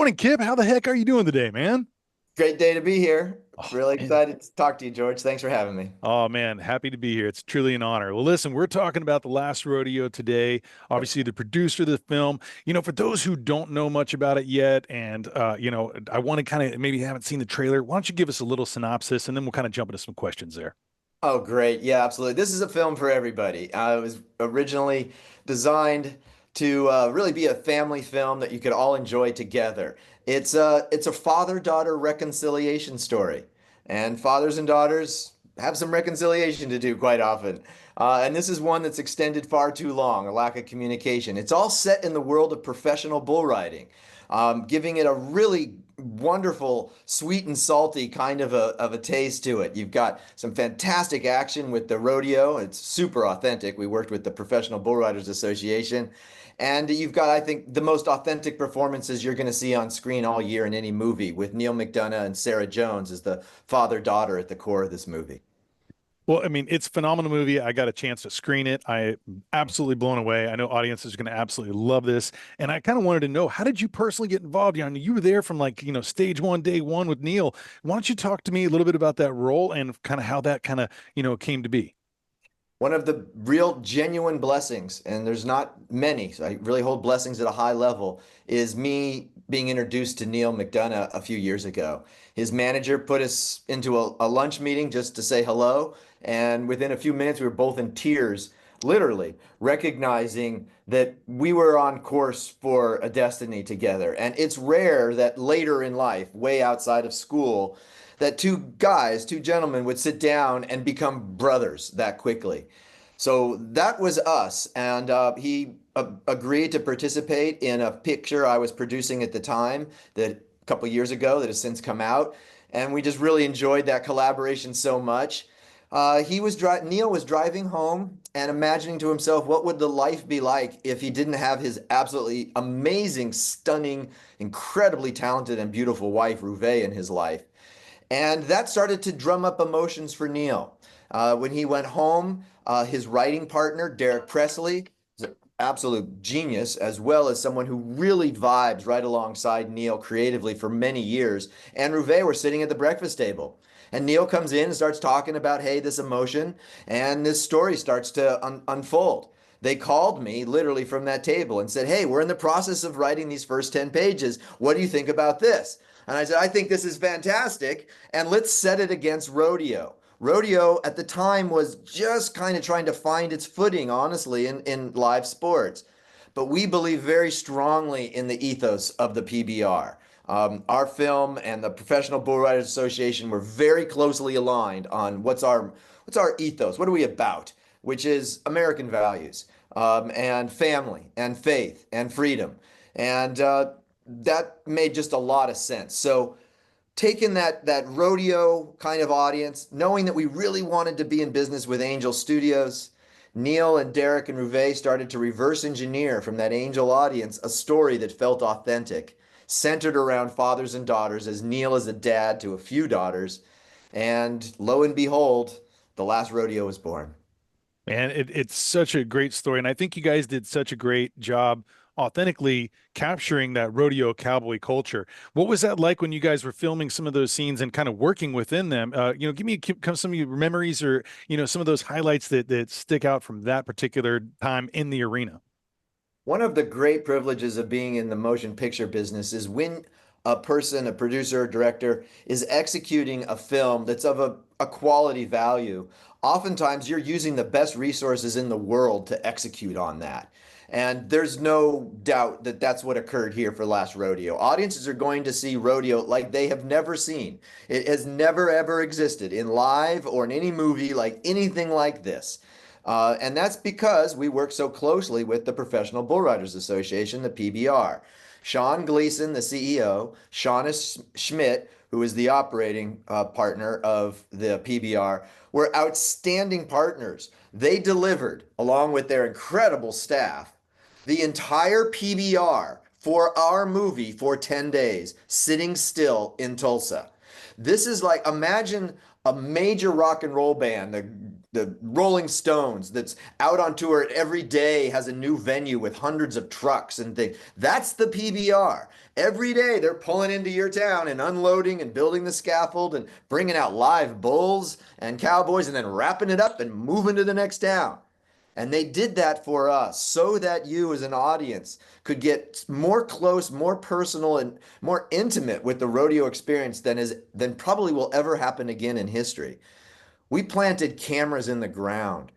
morning, Kip. How the heck are you doing today, man? Great day to be here. Oh, Really man. excited to talk to you, George. Thanks for having me. Oh, man. Happy to be here. It's truly an honor. Well, listen, we're talking about The Last Rodeo today. Obviously, the producer of the film. For those who don't know much about it yet, and, I want to kind of maybe haven't seen the trailer, why don't you give us a little synopsis and then we'll kind of jump into some questions there. Oh, great. Yeah, absolutely. This is a film for everybody. It was originally designed to really be a family film that you could all enjoy together. It's a father-daughter reconciliation story, and fathers and daughters have some reconciliation to do quite often. And this is one that's extended far too long, a lack of communication. It's all set in the world of professional bull riding, giving it a really wonderful, sweet and salty kind of a taste to it. You've got some fantastic action with the rodeo. It's super authentic. We worked with the Professional Bull Riders Association. And you've got, I think, the most authentic performances you're going to see on screen all year in any movie, with Neil McDonough and Sarah Jones as the father-daughter at the core of this movie. Well, I mean, it's a phenomenal movie. I got a chance to screen it. I absolutely blown away. I know audiences are going to absolutely love this. And I kind of wanted to know, how did you personally get involved? You were there from like, stage one, day one with Neil. Why don't you talk to me a little bit about that role and kind of how that kind of, came to be? One of the real genuine blessings, and there's not many, so I really hold blessings at a high level, is me being introduced to Neil McDonough a few years ago. His manager put us into a lunch meeting just to say hello, and within a few minutes, we were both in tears, literally, recognizing that we were on course for a destiny together. And it's rare that later in life, way outside of school, that two guys, two gentlemen would sit down and become brothers that quickly. So that was us. And he agreed to participate in a picture I was producing at the time, that a couple years ago, that has since come out. And we just really enjoyed that collaboration so much. Neil was driving home and imagining to himself, what would the life be like if he didn't have his absolutely amazing, stunning, incredibly talented and beautiful wife, Ruve, in his life. And that started to drum up emotions for Neil. When he went home, his writing partner, Derek Presley, is an absolute genius, as well as someone who really vibes right alongside Neil creatively for many years. And Ruve were sitting at the breakfast table. And Neil comes in and starts talking about, hey, this emotion, and this story starts to unfold. They called me literally from that table and said, hey, we're in the process of writing these first 10 pages. What do you think about this? And I said, I think this is fantastic, and let's set it against rodeo. Rodeo at the time was just kind of trying to find its footing, honestly, in live sports. But we believe very strongly in the ethos of the PBR. Our film and the Professional Bull Riders Association were very closely aligned on what's our ethos, what are we about, which is American values, and family and faith and freedom. And that made just a lot of sense. So taking that rodeo kind of audience, knowing that we really wanted to be in business with Angel Studios, Neil and Derek and Rouvet started to reverse engineer from that Angel audience a story that felt authentic, centered around fathers and daughters, as Neil is a dad to a few daughters. And lo and behold, the last rodeo was born. Man, it's such a great story. And I think you guys did such a great job authentically capturing that rodeo cowboy culture. What was that like when you guys were filming some of those scenes and kind of working within them? Give me some of your memories or, some of those highlights that stick out from that particular time in the arena. One of the great privileges of being in the motion picture business is when a person, a producer, or director, is executing a film that's of a quality value. Oftentimes, you're using the best resources in the world to execute on that. And there's no doubt that that's what occurred here for Last Rodeo. Audiences are going to see rodeo like they have never seen. It has never, ever existed in live or in any movie like anything like this. And that's because we work so closely with the Professional Bull Riders Association, the PBR. Sean Gleason, the CEO, Shauna Schmidt, who is the operating partner of the PBR, were outstanding partners. They delivered, along with their incredible staff, the entire PBR for our movie for 10 days, sitting still in Tulsa. This is like, imagine a major rock and roll band, the the Rolling Stones that's out on tour every day, has a new venue with hundreds of trucks and things. That's the PBR. Every day they're pulling into your town and unloading and building the scaffold and bringing out live bulls and cowboys and then wrapping it up and moving to the next town. And they did that for us so that you as an audience could get more close, more personal, and more intimate with the rodeo experience than probably will ever happen again in history. We planted cameras in the ground.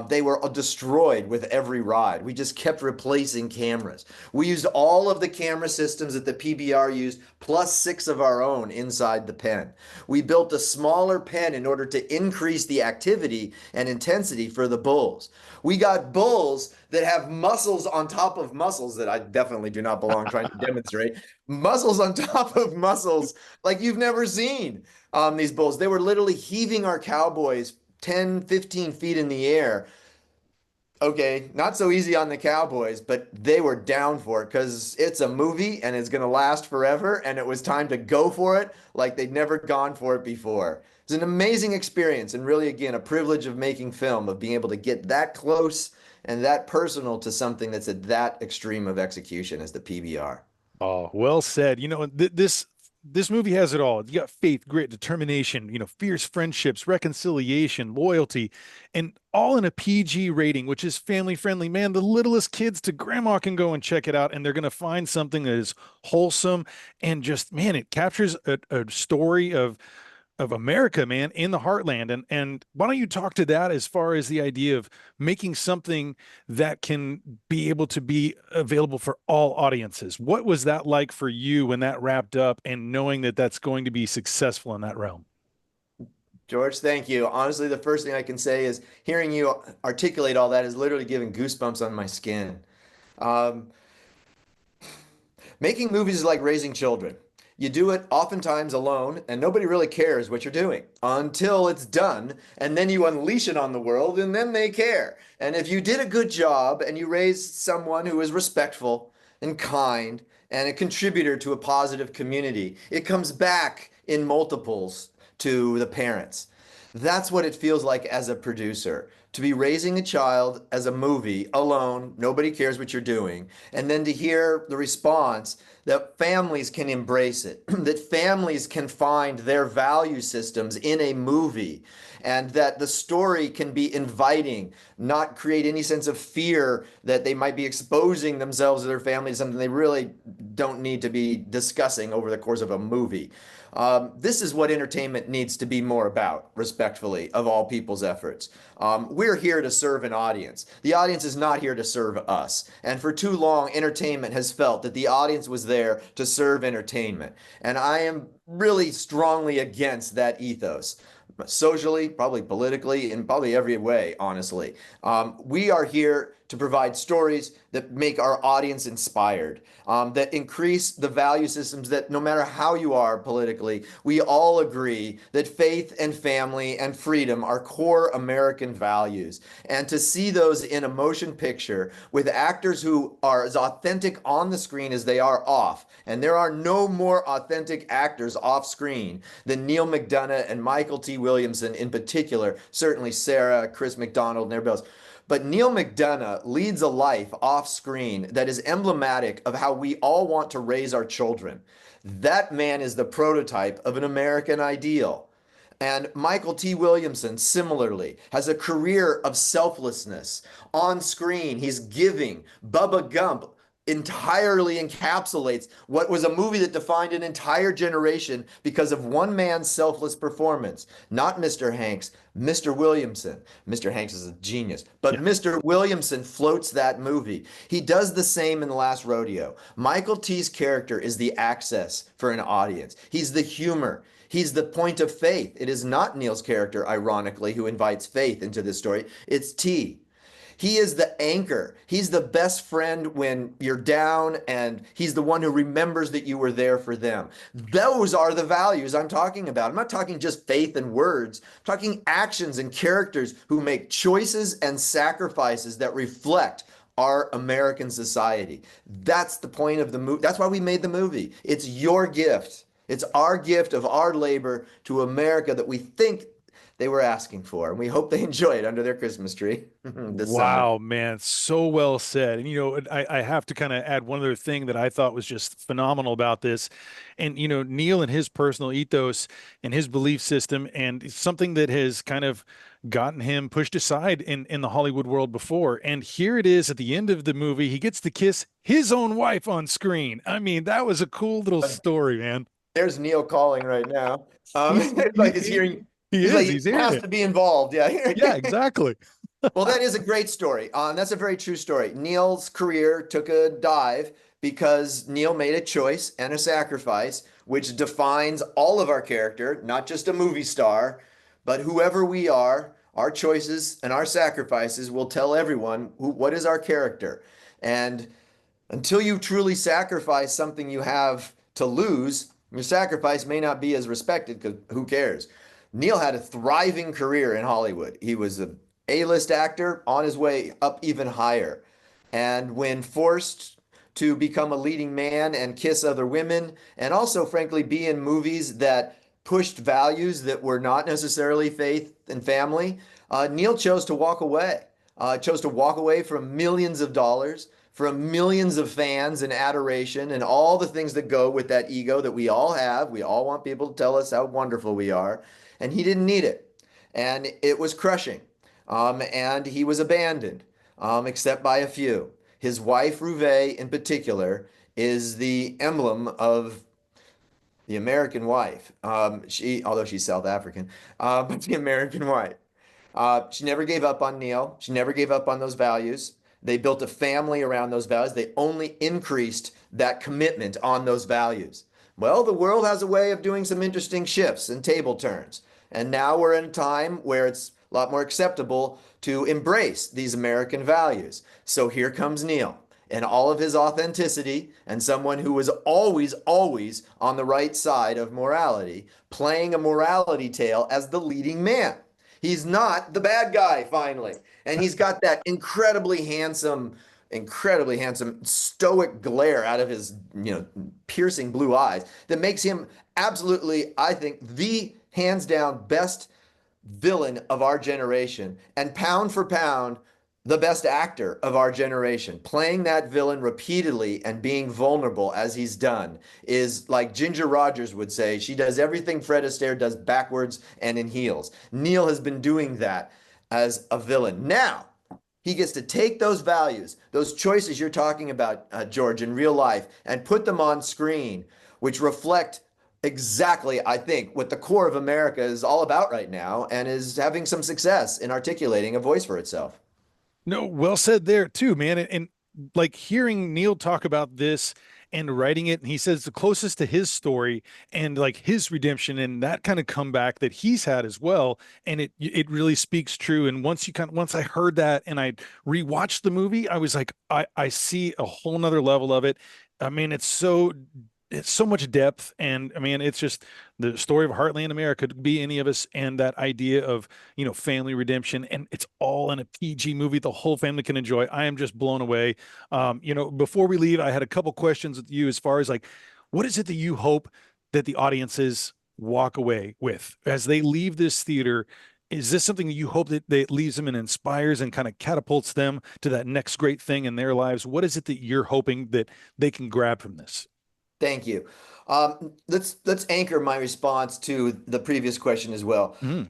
They were destroyed with every ride. We just kept replacing cameras. We used all of the camera systems that the PBR used, plus 6 of our own inside the pen. We built a smaller pen in order to increase the activity and intensity for the bulls. We got bulls that have muscles on top of muscles that I definitely do not belong trying to demonstrate. Muscles on top of muscles like you've never seen. These bulls, they were literally heaving our cowboys 10, 15 feet in the air. Okay, not so easy on the Cowboys, but they were down for it because it's a movie and it's going to last forever. And it was time to go for it like they'd never gone for it before. It's an amazing experience and really, again, a privilege of making film, of being able to get that close and that personal to something that's at that extreme of execution as the PBR. Oh, well said. This movie has it all. You got faith, grit, determination, fierce friendships, reconciliation, loyalty, and all in a PG rating, which is family friendly. Man, the littlest kids to grandma can go and check it out, and they're going to find something that is wholesome and just, man, it captures a story of America, man, in the heartland. And why don't you talk to that as far as the idea of making something that can be able to be available for all audiences? What was that like for you when that wrapped up and knowing that that's going to be successful in that realm? George, thank you. Honestly, the first thing I can say is hearing you articulate all that is literally giving goosebumps on my skin. Um, Making movies is like raising children. You do it oftentimes alone, and nobody really cares what you're doing until it's done, and then you unleash it on the world, and then they care. And if you did a good job and you raised someone who is respectful and kind and a contributor to a positive community, it comes back in multiples to the parents. That's what it feels like as a producer, to be raising a child as a movie alone, nobody cares what you're doing, and then to hear the response that families can embrace it, that families can find their value systems in a movie, and that the story can be inviting, not create any sense of fear that they might be exposing themselves or their family to something they really don't need to be discussing over the course of a movie. This is what entertainment needs to be more about, respectfully, of all people's efforts. We're here to serve an audience. The audience is not here to serve us. And for too long, entertainment has felt that the audience was there to serve entertainment. And I am really strongly against that ethos. Socially, probably politically, in probably every way, honestly. We are here to provide stories that make our audience inspired, that increase the value systems that no matter how you are politically, we all agree that faith and family and freedom are core American values. And to see those in a motion picture with actors who are as authentic on the screen as they are off, and there are no more authentic actors off screen than Neil McDonough and Michael T. Williamson in particular, certainly Sarah, Chris McDonald, and everybody else. But Neil McDonough leads a life off screen that is emblematic of how we all want to raise our children. That man is the prototype of an American ideal. And Michael T. Williamson, similarly, has a career of selflessness. On screen, he's giving. Bubba Gump entirely encapsulates what was a movie that defined an entire generation because of one man's selfless performance. Not Mr. Hanks, Mr. Williamson. Mr. Hanks is a genius, but Yeah. Mr. Williamson floats that movie. He does the same in The Last Rodeo. Michael T's character is the access for an audience. He's the humor. He's the point of faith. It is not Neil's character, ironically, who invites faith into this story. It's T. He is the anchor. He's the best friend when you're down, and he's the one who remembers that you were there for them. Those are the values I'm talking about. I'm not talking just faith and words. I'm talking actions and characters who make choices and sacrifices that reflect our American society. That's the point of the movie. That's why we made the movie. It's your gift. It's our gift of our labor to America that we think they were asking for. And we hope they enjoy it under their Christmas tree this summer. Wow, man, so well said. And I have to kind of add one other thing that I thought was just phenomenal about this. And Neil and his personal ethos and his belief system, and something that has kind of gotten him pushed aside in the Hollywood world before. And here it is at the end of the movie, he gets to kiss his own wife on screen. I mean, that was a cool little story, man. There's Neil calling right now. He's It's he, like he's hearing, he he's like, is, he he's hearing has it. to be involved. Yeah. Yeah, exactly. Well, that is a great story. That's a very true story. Neil's career took a dive because Neil made a choice and a sacrifice, which defines all of our character, not just a movie star, but whoever we are. Our choices and our sacrifices will tell everyone what is our character. And until you truly sacrifice something you have to lose, your sacrifice may not be as respected because who cares? Neil had a thriving career in Hollywood. He was a A-list actor on his way up even higher. And when forced to become a leading man and kiss other women, and also, frankly, be in movies that pushed values that were not necessarily faith and family, Neil chose to walk away. Chose to walk away from millions of dollars, from millions of fans and adoration and all the things that go with that ego that we all have. We all want people to tell us how wonderful we are. And he didn't need it. And it was crushing. And he was abandoned, except by a few. His wife, Ruve, in particular, is the emblem of the American wife. Although she's South African, but the American wife. She never gave up on Neil. She never gave up on those values. They built a family around those values. They only increased that commitment on those values. Well, the world has a way of doing some interesting shifts and table turns. And now we're in a time where it's a lot more acceptable to embrace these American values. So here comes Neil in all of his authenticity and someone who was always, always on the right side of morality, playing a morality tale as the leading man. He's not the bad guy, finally. And he's got that incredibly handsome, stoic glare out of his, piercing blue eyes that makes him absolutely, I think, the hands down best villain of our generation. And pound for pound, the best actor of our generation. Playing that villain repeatedly and being vulnerable as he's done is like Ginger Rogers would say, she does everything Fred Astaire does backwards and in heels. Neil has been doing that as a villain. Now, he gets to take those values, those choices you're talking about, George, in real life, and put them on screen, which reflect exactly, I think, what the core of America is all about right now and is having some success in articulating a voice for itself. No, well said there too, man. And like hearing Neil talk about this and writing it, and he says the closest to his story and like his redemption and that kind of comeback that he's had as well. And it really speaks true. And once I heard that and I rewatched the movie, I was like, I see a whole nother level of it. I mean, it's so much depth, and I mean it's just the story of heartland America. Could be any of us, and that idea of family redemption, and it's all in a PG movie the whole family can enjoy. I am just blown away. Before we leave, I had a couple questions with you as far as like what is it that you hope that the audiences walk away with as they leave this theater? Is this something that you hope that it leaves them and inspires and kind of catapults them to that next great thing in their lives? What is it that you're hoping that they can grab from this? Thank you. Let's anchor my response to the previous question as well. Mhm.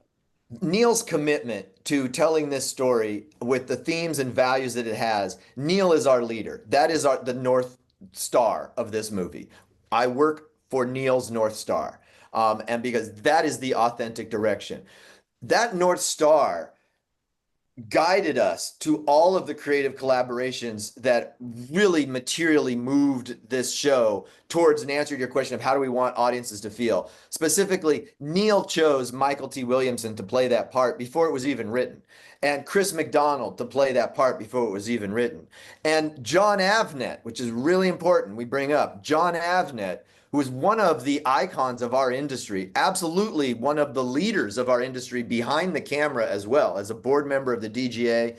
Neil's commitment to telling this story with the themes and values that it has. Neil is our leader. That is the North Star of this movie. I work for Neil's North Star, and because that is the authentic direction. That North Star guided us to all of the creative collaborations that really materially moved this show towards an answer to your question of how do we want audiences to feel. Specifically, Neil chose Michael T. Williamson to play that part before it was even written, and Chris McDonald to play that part before it was even written. And John Avnet, which is really important, we bring up John Avnet, who is one of the icons of our industry, absolutely one of the leaders of our industry behind the camera as well, as a board member of the DGA,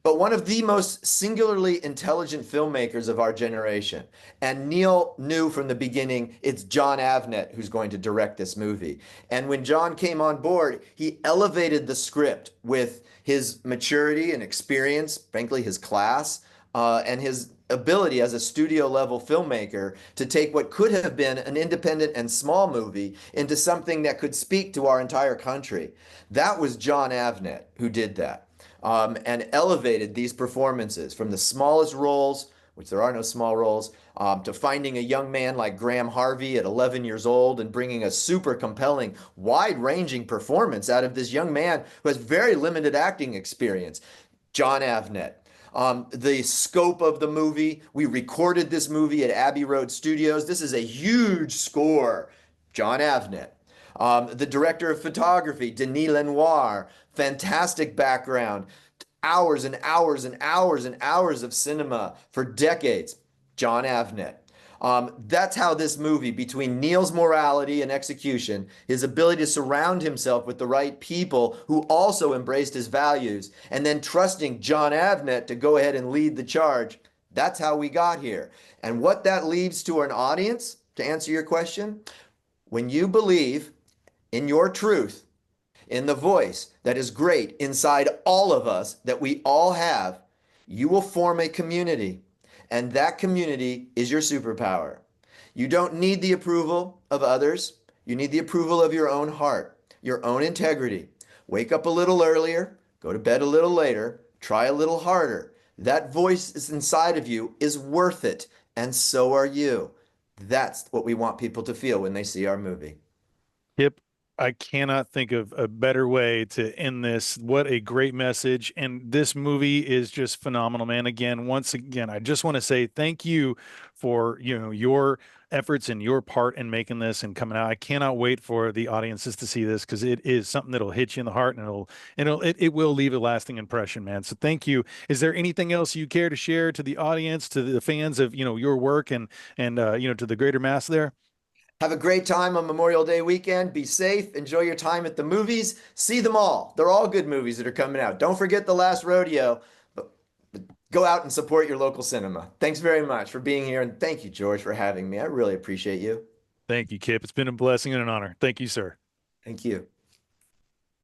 but one of the most singularly intelligent filmmakers of our generation. And Neil knew from the beginning it's John Avnet who's going to direct this movie. And when John came on board, he elevated the script with his maturity and experience, frankly, his class, and his ability as a studio level filmmaker to take what could have been an independent and small movie into something that could speak to our entire country. That was John Avnet who did that, and elevated these performances from the smallest roles, which there are no small roles, to finding a young man like Graham Harvey at 11 years old and bringing a super compelling, wide-ranging performance out of this young man who has very limited acting experience. John Avnet. The scope of the movie, we recorded this movie at Abbey Road Studios. This is a huge score. John Avnet. The director of photography, Denis Lenoir. Fantastic background. Hours and hours and hours and hours of cinema for decades. John Avnet. That's how this movie, between Neil's morality and execution, his ability to surround himself with the right people who also embraced his values, and then trusting John Avnet to go ahead and lead the charge, that's how we got here. And what that leaves to an audience, to answer your question, when you believe in your truth, in the voice that is great inside all of us, that we all have, you will form a community. And that community is your superpower. You don't need the approval of others. You need the approval of your own heart, your own integrity. Wake up a little earlier, go to bed a little later, try a little harder. That voice is inside of you is worth it, and so are you. That's what we want people to feel when they see our movie. Kip, I cannot think of a better way to end this. What a great message. And this movie is just phenomenal, man. Again, once again, I just want to say thank you for, your efforts and your part in making this and coming out. I cannot wait for the audiences to see this because it is something that'll hit you in the heart and it will leave a lasting impression, man. So thank you. Is there anything else you care to share to the audience, to the fans of, your work and to the greater mass there? Have a great time on Memorial Day weekend. Be safe. Enjoy your time at the movies. See them all. They're all good movies that are coming out. Don't forget The Last Rodeo. But go out and support your local cinema. Thanks very much for being here. And thank you, George, for having me. I really appreciate you. Thank you, Kip. It's been a blessing and an honor. Thank you, sir. Thank you.